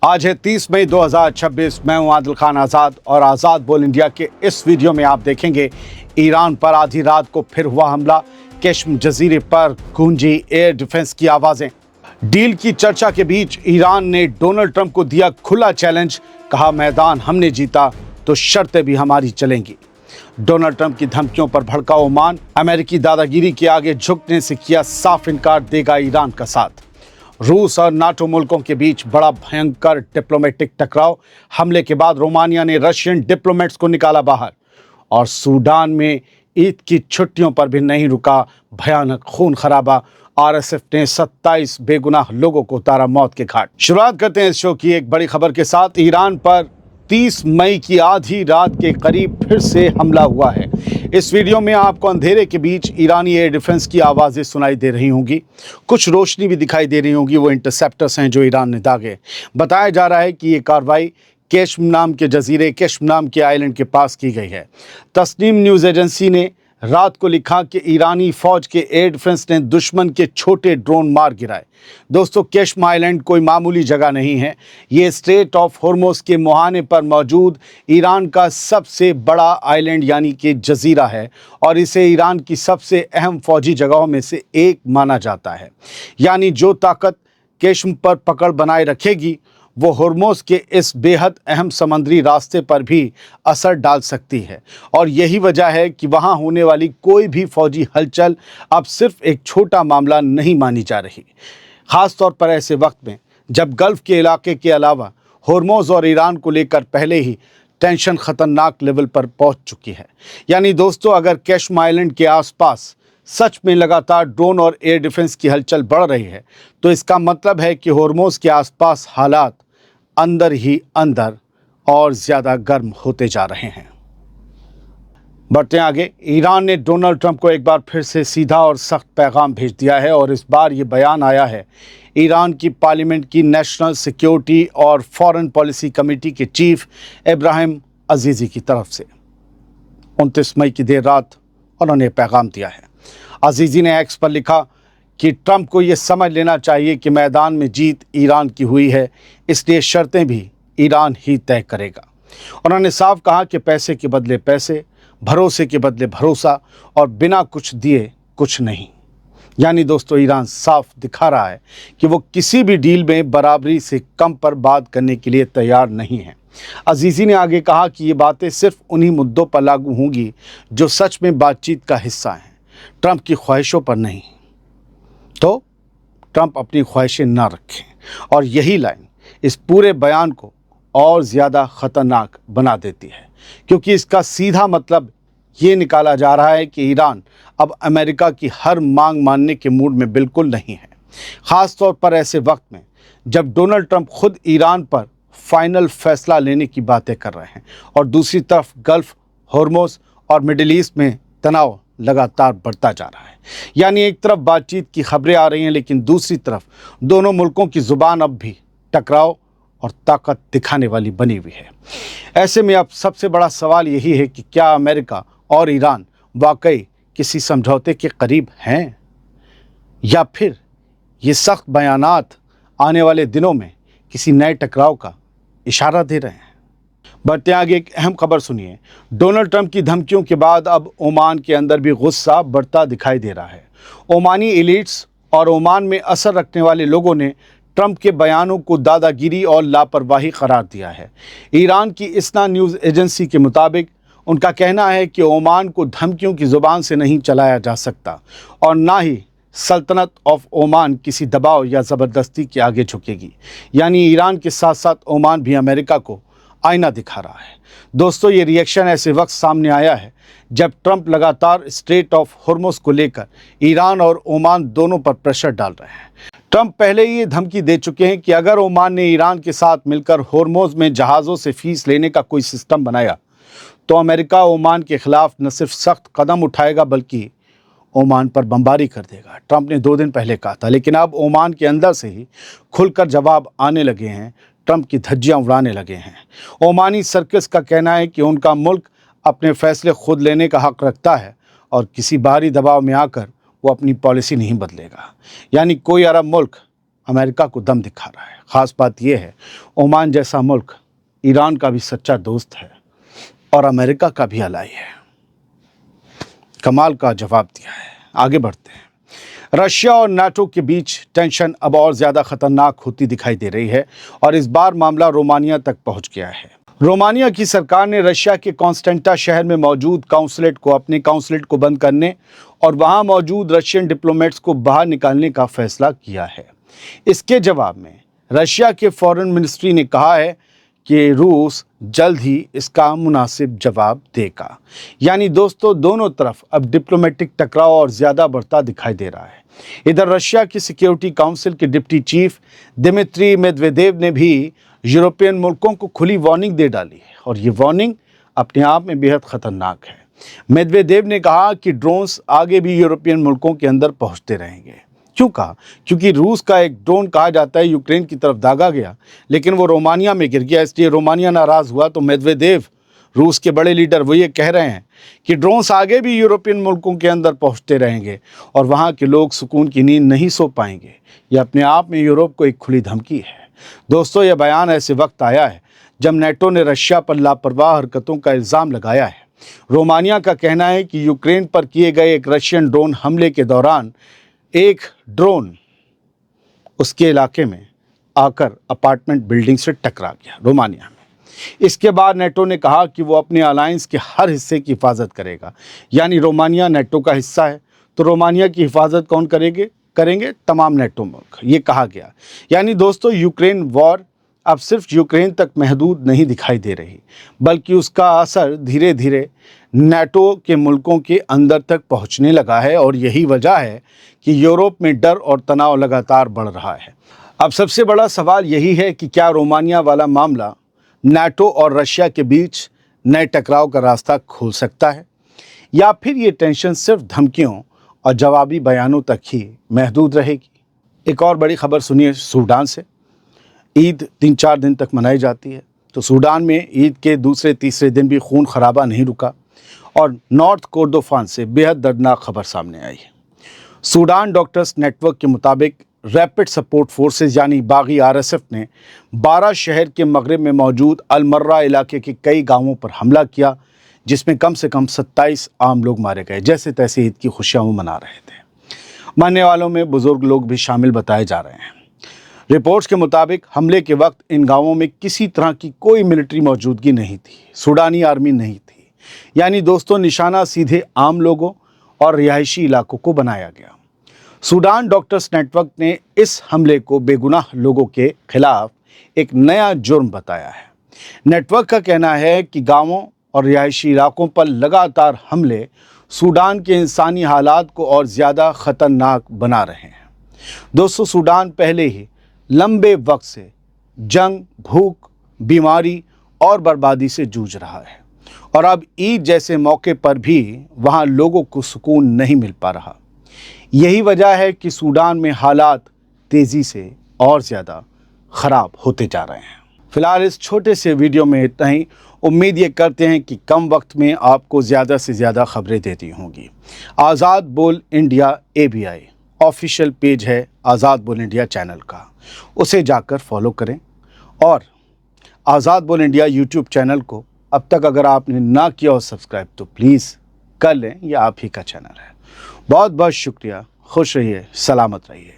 आज है 30 मई 2026। मैं हूं आदिल खान आज़ाद और आज़ाद बोल इंडिया के इस वीडियो में आप देखेंगे ईरान पर आधी रात को फिर हुआ हमला, केश्म जजीरे पर गूंजी एयर डिफेंस की आवाज़ें। डील की चर्चा के बीच ईरान ने डोनाल्ड ट्रंप को दिया खुला चैलेंज, कहा मैदान हमने जीता तो शर्तें भी हमारी चलेंगी। डोनाल्ड ट्रंप की धमकियों पर भड़का ओमान, अमेरिकी दादागिरी के आगे झुकने से किया साफ इनकार, देगा ईरान का साथ। रूस और नाटो मुल्कों के बीच बड़ा भयंकर डिप्लोमेटिक टकराव, हमले के बाद रोमानिया ने रशियन डिप्लोमेट्स को निकाला बाहर। और सूडान में ईद की छुट्टियों पर भी नहीं रुका भयानक खून खराबा, आरएसएफ ने 27 बेगुनाह लोगों को उतारा मौत के घाट। शुरुआत करते हैं इस शो की एक बड़ी खबर के साथ। ईरान पर 30 मई की आधी रात के करीब फिर से हमला हुआ है। इस वीडियो में आपको अंधेरे के बीच ईरानी एयर डिफेंस की आवाज़ें सुनाई दे रही होंगी, कुछ रोशनी भी दिखाई दे रही होंगी। वो इंटरसेप्टर्स हैं जो ईरान ने दागे। बताया जा रहा है कि ये कार्रवाई केश्म नाम के जजीरे, केश्म नाम के आइलैंड के पास की गई है। तस्नीम न्यूज़ एजेंसी ने रात को लिखा कि ईरानी फौज के एयर डिफेंस ने दुश्मन के छोटे ड्रोन मार गिराए। दोस्तों, केश्म आइलैंड कोई मामूली जगह नहीं है। ये स्ट्रेट ऑफ हॉर्मुज़ के मुहाने पर मौजूद ईरान का सबसे बड़ा आइलैंड यानी कि जजीरा है और इसे ईरान की सबसे अहम फौजी जगहों में से एक माना जाता है। यानी जो ताकत केश्म पर पकड़ बनाए रखेगी वो हॉर्मुज़ के इस बेहद अहम समंदरी रास्ते पर भी असर डाल सकती है। और यही वजह है कि वहाँ होने वाली कोई भी फौजी हलचल अब सिर्फ एक छोटा मामला नहीं मानी जा रही, ख़ास तौर पर ऐसे वक्त में जब गल्फ़ के इलाके के अलावा हॉर्मुज़ और ईरान को लेकर पहले ही टेंशन ख़तरनाक लेवल पर पहुँच चुकी है। यानी दोस्तों, अगर केश्म आइलैंड के आसपास सच में लगातार ड्रोन और एयर डिफेंस की हलचल बढ़ रही है तो इसका मतलब है कि हॉर्मुज़ के आसपास हालात अंदर ही अंदर और ज़्यादा गर्म होते जा रहे हैं। बढ़ते आगे, ईरान ने डोनाल्ड ट्रंप को एक बार फिर से सीधा और सख्त पैगाम भेज दिया है और इस बार ये बयान आया है ईरान की पार्लियामेंट की नेशनल सिक्योरिटी और फॉरेन पॉलिसी कमेटी के चीफ इब्राहिम अजीज़ी की तरफ से। 29 मई की देर रात उन्होंने पैगाम दिया है। अजीज़ी ने एक्स पर लिखा कि ट्रंप को ये समझ लेना चाहिए कि मैदान में जीत ईरान की हुई है, इसलिए शर्तें भी ईरान ही तय करेगा। उन्होंने साफ कहा कि पैसे के बदले पैसे, भरोसे के बदले भरोसा और बिना कुछ दिए कुछ नहीं। यानी दोस्तों, ईरान साफ दिखा रहा है कि वो किसी भी डील में बराबरी से कम पर बात करने के लिए तैयार नहीं है। अजीज़ी ने आगे कहा कि ये बातें सिर्फ उन्हीं मुद्दों पर लागू होंगी जो सच में बातचीत का हिस्सा हैं, ट्रंप की ख्वाहिशों पर नहीं। तो ट्रंप अपनी ख्वाहिशें ना रखें। और यही लाइन इस पूरे बयान को और ज़्यादा ख़तरनाक बना देती है, क्योंकि इसका सीधा मतलब ये निकाला जा रहा है कि ईरान अब अमेरिका की हर मांग मानने के मूड में बिल्कुल नहीं है, ख़ास तौर पर ऐसे वक्त में जब डोनाल्ड ट्रंप खुद ईरान पर फाइनल फैसला लेने की बातें कर रहे हैं और दूसरी तरफ गल्फ़, हॉर्मुज़ और मिडिल ईस्ट में तनाव लगातार बढ़ता जा रहा है। यानी एक तरफ बातचीत की खबरें आ रही हैं, लेकिन दूसरी तरफ दोनों मुल्कों की ज़ुबान अब भी टकराव और ताकत दिखाने वाली बनी हुई है। ऐसे में अब सबसे बड़ा सवाल यही है कि क्या अमेरिका और ईरान वाकई किसी समझौते के करीब हैं, या फिर ये सख्त बयानात आने वाले दिनों में किसी नए टकराव का इशारा दे रहे हैं। बढ़ते आगे, एक अहम खबर सुनिए। डोनाल्ड ट्रंप की धमकियों के बाद अब ओमान के अंदर भी गुस्सा बढ़ता दिखाई दे रहा है। ओमानी एलिट्स और ओमान में असर रखने वाले लोगों ने ट्रंप के बयानों को दादागिरी और लापरवाही करार दिया है। ईरान की इसना न्यूज़ एजेंसी के मुताबिक उनका कहना है कि ओमान को धमकियों की ज़ुबान से नहीं चलाया जा सकता और ना ही सल्तनत ऑफ ओमान किसी दबाव या ज़बरदस्ती के आगे झुकेगी। यानी ईरान के साथ साथ ओमान भी अमेरिका को आईना दिखा रहा है। दोस्तों, ये रिएक्शन ऐसे वक्त सामने आया है जब ट्रंप लगातार स्ट्रेट ऑफ हॉर्मुज़ को लेकर ईरान और ओमान दोनों पर प्रेशर डाल रहे हैं। ट्रंप पहले ही ये धमकी दे चुके हैं कि अगर ओमान ने ईरान के साथ मिलकर हॉर्मुज़ में जहाज़ों से फीस लेने का कोई सिस्टम बनाया तो अमेरिका ओमान के खिलाफ न सिर्फ सख्त कदम उठाएगा बल्कि ओमान पर बमबारी कर देगा। ट्रंप ने 2 दिन पहले कहा था, लेकिन अब ओमान के अंदर से ही खुलकर जवाब आने लगे हैं, ट्रंप की धज्जियां उड़ाने लगे हैं। ओमानी सर्कस का कहना है कि उनका मुल्क अपने फैसले खुद लेने का हक रखता है और किसी बाहरी दबाव में आकर वो अपनी पॉलिसी नहीं बदलेगा। यानी कोई अरब मुल्क अमेरिका को दम दिखा रहा है। ख़ास बात यह है, ओमान जैसा मुल्क ईरान का भी सच्चा दोस्त है और अमेरिका का भी अलाई है। कमाल का जवाब दिया है। आगे बढ़ते हैं। रशिया और नाटो के बीच टेंशन अब और ज़्यादा खतरनाक होती दिखाई दे रही है और इस बार मामला रोमानिया तक पहुंच गया है। रोमानिया की सरकार ने रशिया के कॉन्स्टेंटा शहर में मौजूद अपने काउंसलेट को बंद करने और वहां मौजूद रशियन डिप्लोमेट्स को बाहर निकालने का फैसला किया है। इसके जवाब में रशिया के फॉरेन मिनिस्ट्री ने कहा है कि रूस जल्द ही इसका मुनासिब जवाब देगा। यानी दोस्तों, दोनों तरफ अब डिप्लोमेटिक टकराव और ज़्यादा बढ़ता दिखाई दे रहा है। इधर रशिया की सिक्योरिटी काउंसिल के डिप्टी चीफ दिमित्री मेदवेदेव ने भी यूरोपियन मुल्कों को खुली वार्निंग दे डाली है और ये वार्निंग अपने आप में बेहद ख़तरनाक है। मेदवेदेव ने कहा कि ड्रोन्स आगे भी यूरोपियन मुल्कों के अंदर पहुंचते रहेंगे। क्यों कहा? क्योंकि रूस का एक ड्रोन कहा जाता है यूक्रेन की तरफ दागा गया, लेकिन वो रोमानिया में गिर गया, इसलिए रोमानिया नाराज़ हुआ। तो मेदवेदेव, रूस के बड़े लीडर, वो ये कह रहे हैं कि ड्रोन्स आगे भी यूरोपियन मुल्कों के अंदर पहुंचते रहेंगे और वहाँ के लोग सुकून की नींद नहीं सो पाएंगे। ये अपने आप में यूरोप को एक खुली धमकी है। दोस्तों, यह बयान ऐसे वक्त आया है जब नेटो ने रशिया पर लापरवाह हरकतों का इल्ज़ाम लगाया है। रोमानिया का कहना है कि यूक्रेन पर किए गए एक रशियन ड्रोन हमले के दौरान एक ड्रोन उसके इलाके में आकर अपार्टमेंट बिल्डिंग से टकरा गया रोमानिया में। इसके बाद नेटो ने कहा कि वो अपने अलायंस के हर हिस्से की हिफाजत करेगा। यानी रोमानिया नेटो का हिस्सा है, तो रोमानिया की हिफाजत कौन करेंगे? तमाम नेटो मुल्क, ये कहा गया। यानी दोस्तों, यूक्रेन वॉर अब सिर्फ यूक्रेन तक महदूद नहीं दिखाई दे रही, बल्कि उसका असर धीरे धीरे नेटो के मुल्कों के अंदर तक पहुंचने लगा है और यही वजह है कि यूरोप में डर और तनाव लगातार बढ़ रहा है। अब सबसे बड़ा सवाल यही है कि क्या रोमानिया वाला मामला नेटो और रशिया के बीच नए टकराव का रास्ता खोल सकता है, या फिर ये टेंशन सिर्फ धमकियों और जवाबी बयानों तक ही महदूद रहेगी? एक और बड़ी खबर सुनिए सूडान से। ईद 3-4 दिन तक मनाई जाती है, तो सूडान में ईद के दूसरे तीसरे दिन भी खून खराबा नहीं रुका और नॉर्थ कोर्डोफान से बेहद दर्दनाक खबर सामने आई है। सूडान डॉक्टर्स नेटवर्क के मुताबिक रैपिड सपोर्ट फोर्सेस यानी बागी RSF ने 12 शहर के मगरिब में मौजूद अलमर्रा इलाके के कई गांवों पर हमला किया, जिसमें कम से कम 27 आम लोग मारे गए। जैसे तैसे ईद की खुशियां वो मना रहे थे। मरने वालों में बुजुर्ग लोग भी शामिल बताए जा रहे हैं। रिपोर्ट्स के मुताबिक हमले के वक्त इन गांवों में किसी तरह की कोई मिलिट्री मौजूदगी नहीं थी, सूडानी आर्मी नहीं थी। यानी दोस्तों, निशाना सीधे आम लोगों और रिहायशी इलाकों को बनाया गया। सूडान डॉक्टर्स नेटवर्क ने इस हमले को बेगुनाह लोगों के खिलाफ एक नया जुर्म बताया है। नेटवर्क का कहना है कि गांवों और रिहायशी इलाकों पर लगातार हमले सूडान के इंसानी हालात को और ज़्यादा ख़तरनाक बना रहे हैं। दोस्तों, सूडान पहले ही लंबे वक्त से जंग, भूख, बीमारी और बर्बादी से जूझ रहा है और अब ईद जैसे मौके पर भी वहाँ लोगों को सुकून नहीं मिल पा रहा। यही वजह है कि सूडान में हालात तेज़ी से और ज़्यादा ख़राब होते जा रहे हैं। फिलहाल इस छोटे से वीडियो में इतना ही। उम्मीद ये करते हैं कि कम वक्त में आपको ज़्यादा से ज़्यादा खबरें देती होंगी। आज़ाद बोल इंडिया ABI ऑफिशियल पेज है आज़ाद बोल इंडिया चैनल का, उसे जाकर फॉलो करें और आज़ाद बोल इंडिया YouTube चैनल को अब तक अगर आपने ना किया हो सब्सक्राइब तो प्लीज़ कर लें, यह आप ही का चैनल है। बहुत बहुत शुक्रिया। खुश रहिए, सलामत रहिए।